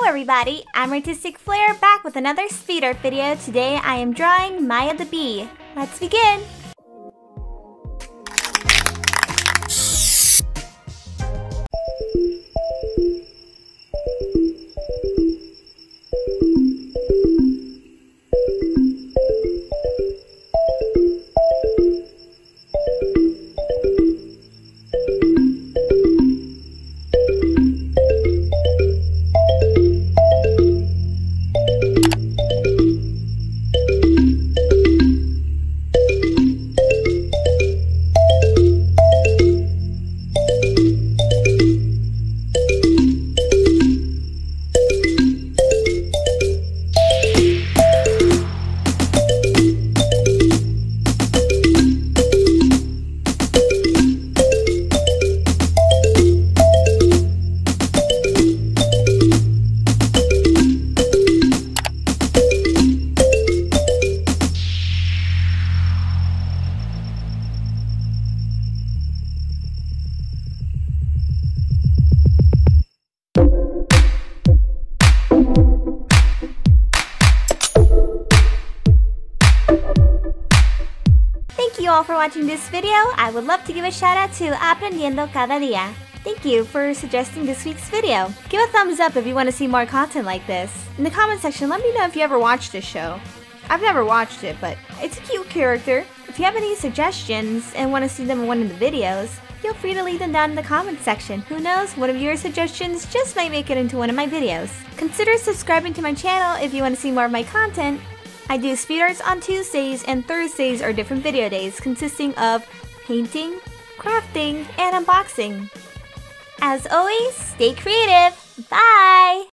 everybody, I'm Artistic Flair back with another speed art video. Today I am drawing Maya the bee. Let's begin! Thank you all for watching this video. I would love to give a shout out to Aprendiendo Cada Dia. Thank you for suggesting this week's video. Give a thumbs up if you want to see more content like this. In the comment section, let me know if you ever watched this show. I've never watched it, but it's a cute character. If you have any suggestions and want to see them in one of the videos, feel free to leave them down in the comment section. Who knows, one of your suggestions just might make it into one of my videos. Consider subscribing to my channel if you want to see more of my content. I do speed arts on Tuesdays, and Thursdays are different video days consisting of painting, crafting, and unboxing. As always, stay creative. Bye!